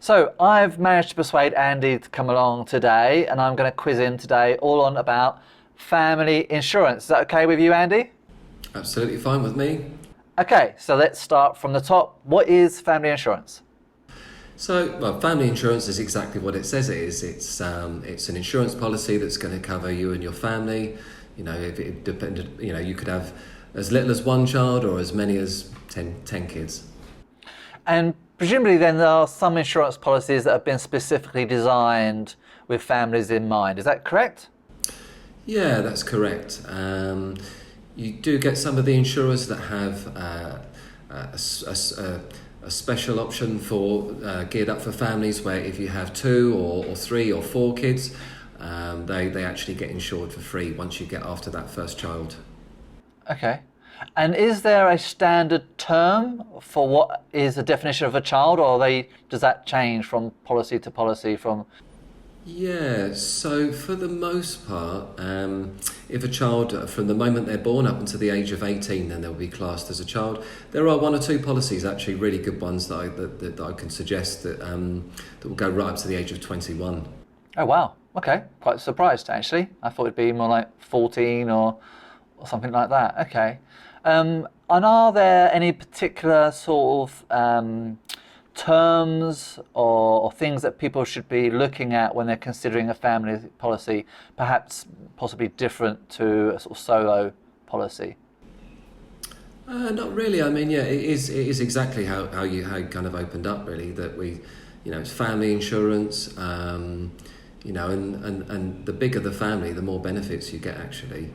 So I've managed to persuade Andy to come along today, and I'm going to quiz him today all on about family insurance. Is that okay with you, Andy? Absolutely fine with me. Okay, so let's start from the top. What is family insurance? Well, family insurance is exactly what it says it is. It's an insurance policy that's going to cover you and your family. You know, if it depended, you could have as little as one child or as many as 10 kids. And presumably then there are some insurance policies that have been specifically designed with families in mind. Is that correct? Yeah, that's correct. You do get some of the insurers that have a special option for geared up for families where if you have 2 or 3 or 4 kids, they actually get insured for free once you get after that first child. Okay. And is there a standard term for what is the definition of a child, or does that change from policy to policy? Yeah, so for the most part, if a child, from the moment they're born up until the age of 18, then they'll be classed as a child. There are 1 or 2 policies, actually really good ones that I can suggest that will go right up to the age of 21. Oh wow, okay, quite surprised actually. I thought it'd be more like 14 or something like that. Okay. And are there any particular sort of terms or things that people should be looking at when they're considering a family policy, perhaps possibly different to a sort of solo policy? Not really. I mean, yeah, it is exactly how you kind of opened up, really, that it's family insurance, and the bigger the family, the more benefits you get, actually.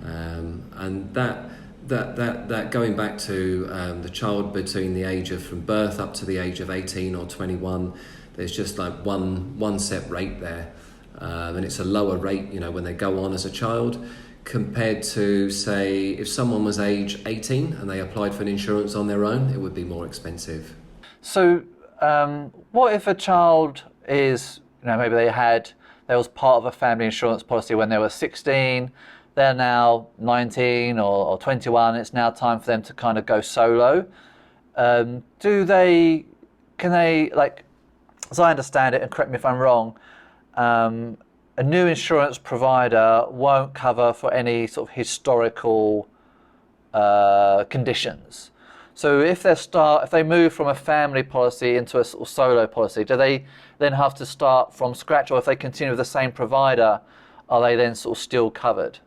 And that going back to the child between the age of from birth up to the age of 18 or 21, there's just like one set rate there, and it's a lower rate when they go on as a child compared to, say, if someone was age 18 and they applied for an insurance on their own, it would be more expensive. So what if a child is, maybe there was part of a family insurance policy when they were 16, they're now 19 or 21, it's now time for them to kind of go solo. Can they, as I understand it, and correct me if I'm wrong, a new insurance provider won't cover for any sort of historical conditions. So if they move from a family policy into a sort of solo policy, do they then have to start from scratch, or if they continue with the same provider, are they then sort of still covered?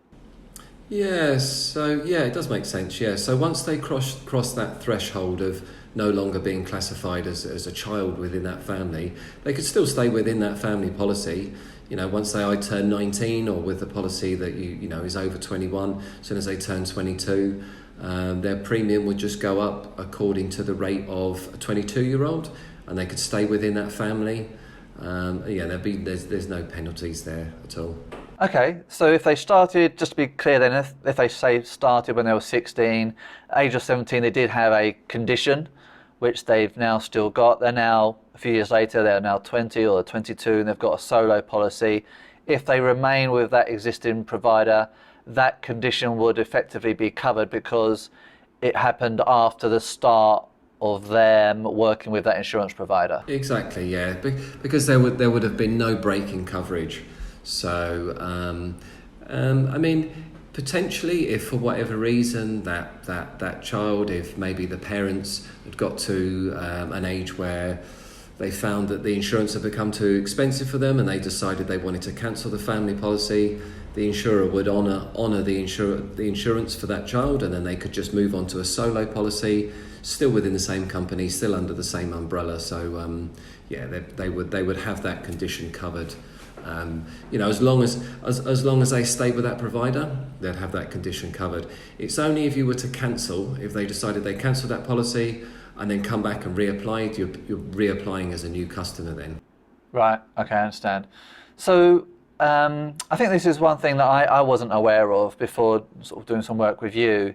Yes, it does make sense. Yeah, so once they cross that threshold of no longer being classified as a child within that family, they could still stay within that family policy. Once they turn 19, or with the policy that is over 21, as soon as they turn 22, their premium would just go up according to the rate of a 22-year-old, and they could stay within that family. There's no penalties there at all. Okay, so if they started, just to be clear then, if they say started when they were 16, age of 17 they did have a condition, which they've now still got. They're now, a few years later, they're now 20 or 22 and they've got a solo policy. If they remain with that existing provider, that condition would effectively be covered because it happened after the start of them working with that insurance provider. Exactly, yeah, because there would have been no break in coverage. So, I mean, potentially, if for whatever reason that child, if maybe the parents had got to an age where they found that the insurance had become too expensive for them and they decided they wanted to cancel the family policy, the insurer would honour the insurance for that child, and then they could just move on to a solo policy, still within the same company, still under the same umbrella. So, they would have that condition covered. As long as they stay with that provider, they'd have that condition covered. It's only if you were to cancel, if they decided they cancelled that policy and then come back and reapply, you're reapplying as a new customer then. Right, okay, I understand. So I think this is one thing that I wasn't aware of before sort of doing some work with you.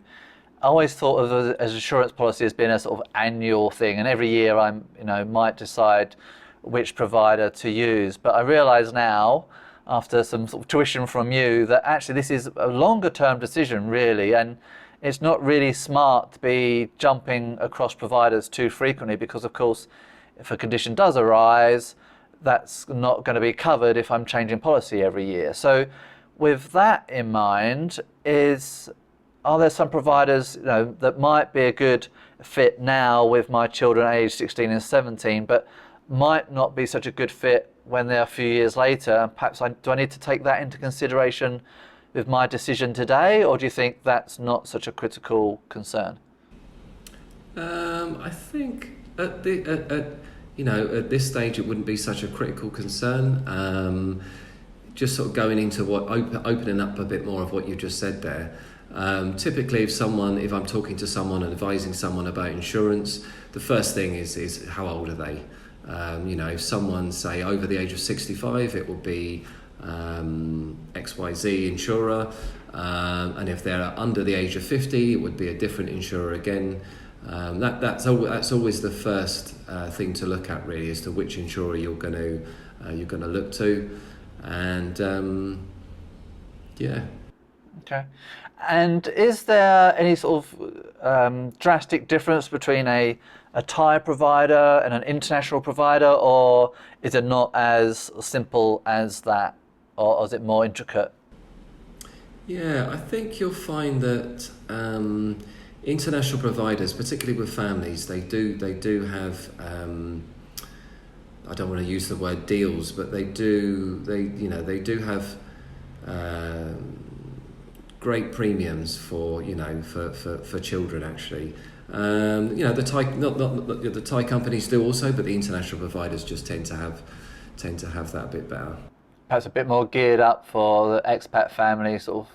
I always thought of as insurance policy as being a sort of annual thing, and every year I might decide which provider to use. But I realise now, after some sort of tuition from you, that actually this is a longer term decision really, and it's not really smart to be jumping across providers too frequently, because of course if a condition does arise, that's not going to be covered if I'm changing policy every year. So with that in mind, are there some providers, that might be a good fit now with my children aged 16 and 17, but might not be such a good fit when they're a few years later? And perhaps do I need to take that into consideration with my decision today, or do you think that's not such a critical concern? I think at this stage it wouldn't be such a critical concern. Just sort of going into opening up a bit more of what you just said there. Typically, if I'm talking to someone and advising someone about insurance, the first thing is how old are they? If someone's, say, over the age of 65, it will be XYZ insurer, and if they're under the age of 50, it would be a different insurer again. That's always the first thing to look at, really, as to which insurer you're going to look to, and yeah. Okay. And is there any sort of drastic difference between a Thai provider and an international provider, or is it not as simple as that, or is it more intricate? Yeah, I think you'll find that international providers, particularly with families, they do have. I don't want to use the word deals, but they do have great premiums for children, actually. The Thai not the Thai companies do also, but the international providers just tend to have that a bit better. Perhaps a bit more geared up for the expat family sort of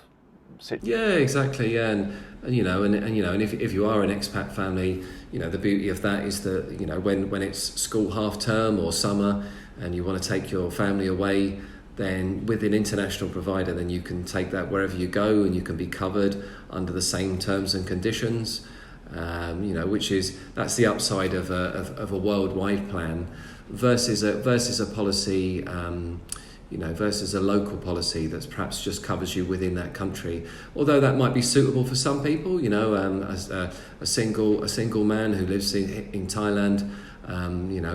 situation. Yeah, exactly. Yeah, and if you are an expat family, the beauty of that is that when it's school half term or summer, and you want to take your family away, then with an international provider, then you can take that wherever you go, and you can be covered under the same terms and conditions. That's the upside of a worldwide plan versus a policy. Versus a local policy that's perhaps just covers you within that country. Although that might be suitable for some people, as a single man who lives in Thailand,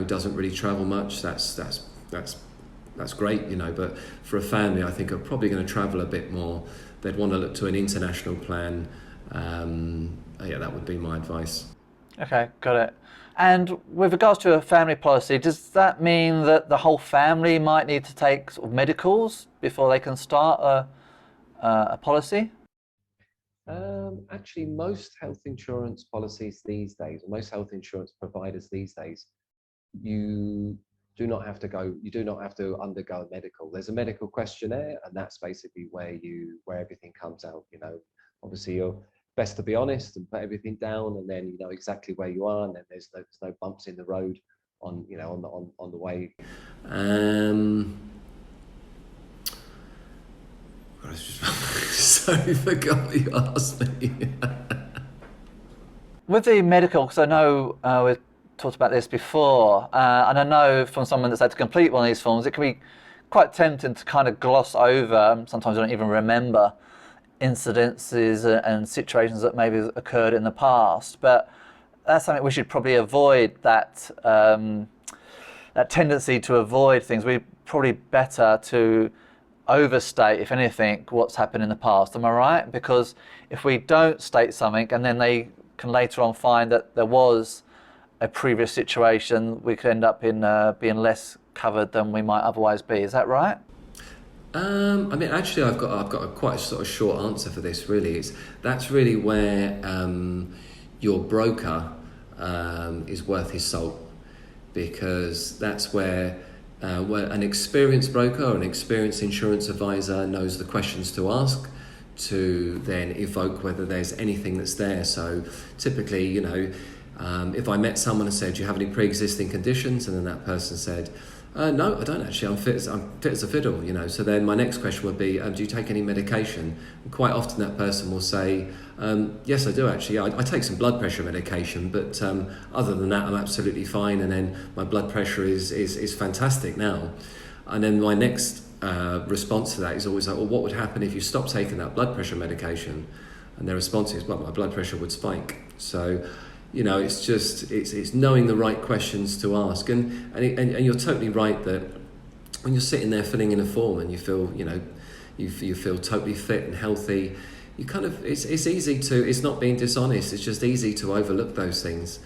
doesn't really travel much. That's great, But for a family, I think are probably going to travel a bit more. They'd want to look to an international plan. That would be my advice. Okay, got it. And with regards to a family policy, does that mean that the whole family might need to take sort of medicals before they can start a policy? Actually, most health insurance policies these days, or most health insurance providers these days, you do not have to undergo a medical. There's a medical questionnaire, and that's basically where everything comes out. Obviously you're best to be honest and put everything down, and then you know exactly where you are, and then there's no bumps in the road on the way. I sorry, forgot what you asked me. With the medical, because I know we've talked about this before, and I know from someone that's had to complete one of these forms, it can be quite tempting to kind of gloss over. Sometimes I don't even remember incidences and situations that maybe occurred in the past, but that's something we should probably avoid, that tendency to avoid things. We're probably better to overstate, if anything, what's happened in the past. Am I right? Because if we don't state something and then they can later on find that there was a previous situation, we could end up in being less covered than we might otherwise be. Is that right? Actually, I've got a quite a sort of short answer for this. Really, that's really where your broker is worth his salt, because that's where an experienced broker or an experienced insurance advisor knows the questions to ask to then evoke whether there's anything that's there. So typically, if I met someone and said, "Do you have any pre-existing conditions?" and then that person said, "No, I don't actually. I'm fit as a fiddle." So then my next question would be, "Do you take any medication?" And quite often that person will say, "Yes, I do actually. I take some blood pressure medication, but other than that, I'm absolutely fine. And then my blood pressure is fantastic now." And then my next response to that is always like, "Well, what would happen if you stopped taking that blood pressure medication?" And their response is, "Well, my blood pressure would spike." So, it's knowing the right questions to ask, and you're totally right that when you're sitting there filling in a form and you feel you feel totally fit and healthy, you kind of it's easy to, it's not being dishonest, it's just easy to overlook those things.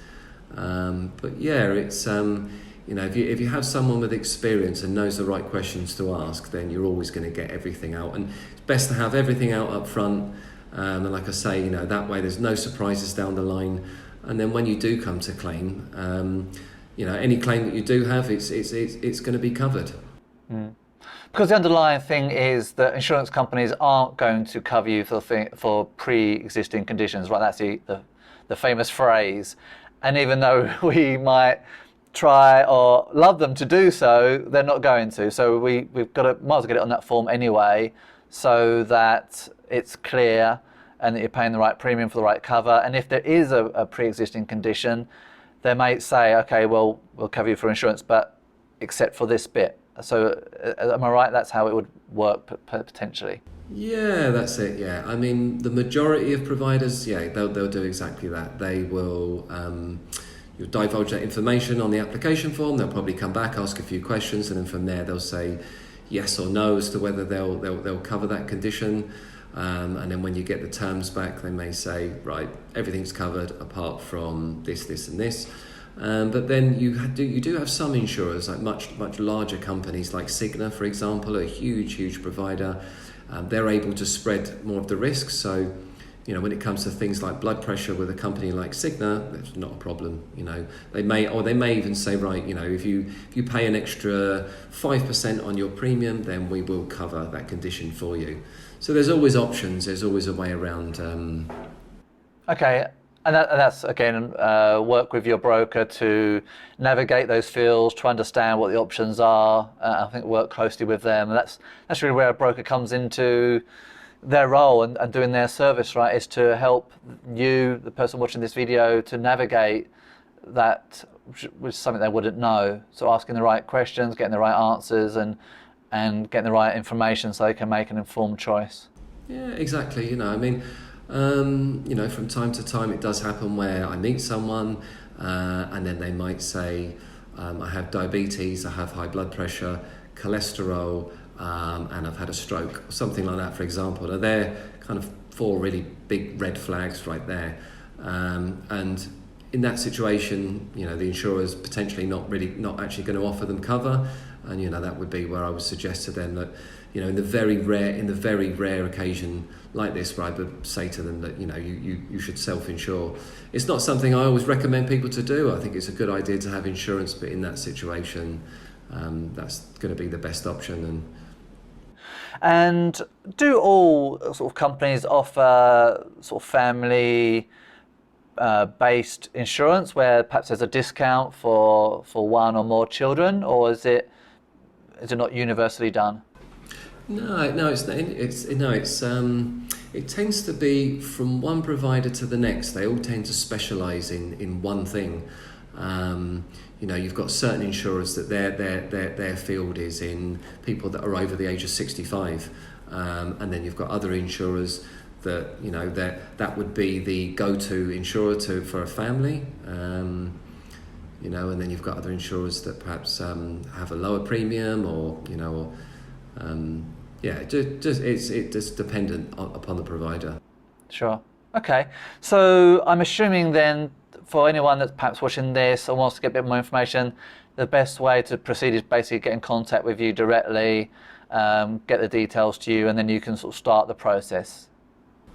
But yeah, it's if you have someone with experience and knows the right questions to ask, then you're always going to get everything out, and it's best to have everything out up front. And like I say, that way there's no surprises down the line. And then when you do come to claim, any claim that you do have, it's going to be covered. Mm. Because the underlying thing is that insurance companies aren't going to cover you for pre-existing conditions, right? That's the famous phrase. And even though we might try or love them to do so, they're not going to. So we've got to, might as well get it on that form anyway, so that it's clear and that you're paying the right premium for the right cover. And if there is a pre-existing condition, they may say, okay, well, we'll cover you for insurance, but except for this bit. So am I right? That's how it would work potentially. Yeah, that's it. Yeah, I mean, the majority of providers, they'll do exactly that. They will you'll divulge that information on the application form. They'll probably come back, ask a few questions, and then from there they'll say yes or no as to whether they'll cover that condition. And then when you get the terms back, they may say, right, everything's covered apart from this, and this. But then you do have some insurers, like much larger companies like Cigna, for example, a huge provider. They're able to spread more of the risk. So, when it comes to things like blood pressure with a company like Cigna, that's not a problem. They may even say, right, if you pay an extra 5% on your premium, then we will cover that condition for you. So there's always options. There's always a way around. Okay. And that's, again, work with your broker to navigate those fields, to understand what the options are. I think work closely with them. And that's really where a broker comes into their role and doing their service, right, is to help you, the person watching this video, to navigate that, which is something they wouldn't know. So asking the right questions, getting the right answers, and getting the right information so they can make an informed choice. Yeah, exactly. From time to time it does happen where I meet someone and then they might say, I have diabetes, I have high blood pressure, cholesterol, and I've had a stroke, or something like that, for example. Now, they're kind of 4 really big red flags right there. And in that situation, the insurer's potentially not actually going to offer them cover. And, that would be where I would suggest to them that, in the very rare occasion like this, where I would say to them that, you should self-insure. It's not something I always recommend people to do. I think it's a good idea to have insurance, but in that situation, that's going to be the best option. And do all sort of companies offer sort of family based insurance where perhaps there's a discount for one or more children, or is it not universally done? No, it tends to be from one provider to the next. They all tend to specialise in one thing. You've got certain insurers that their field is in people that are over the age of 65, and then you've got other insurers that that would be the go-to insurer for a family. And then you've got other insurers that perhaps have a lower premium, it's just dependent upon the provider. Sure. Okay. So I'm assuming then, for anyone that's perhaps watching this and wants to get a bit more information, the best way to proceed is basically get in contact with you directly, get the details to you, and then you can sort of start the process.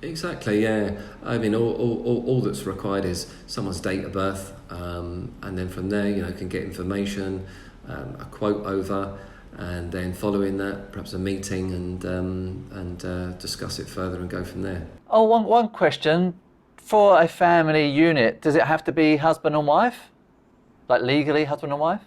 Exactly, yeah. I mean, all that's required is someone's date of birth, and then from there, can get information, a quote over, and then following that, perhaps a meeting and discuss it further and go from there. Oh, one question. For a family unit, does it have to be husband and wife? Like legally husband and wife?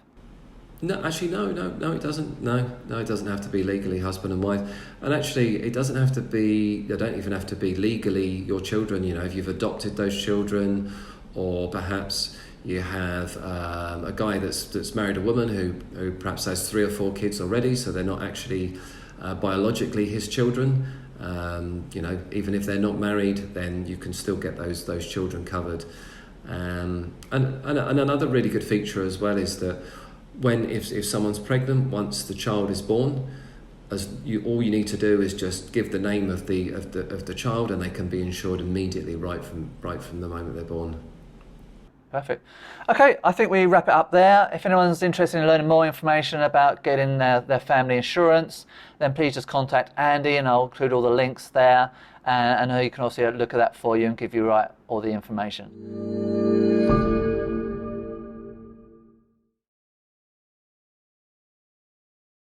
No, actually, no, it doesn't. No, it doesn't have to be legally husband and wife. And actually, it doesn't have to be, they don't even have to be legally your children. If you've adopted those children, or perhaps you have a guy that's married a woman who perhaps has 3 or 4 kids already, so they're not actually biologically his children. Even if they're not married, then you can still get those children covered. And another really good feature as well is that if someone's pregnant, once the child is born, all you need to do is just give the name of the child, and they can be insured immediately right from the moment they're born. Perfect. Okay, I think we wrap it up there. If anyone's interested in learning more information about getting their family insurance, then please just contact Andy, and I'll include all the links there. And he can also look at that for you and give you all the information.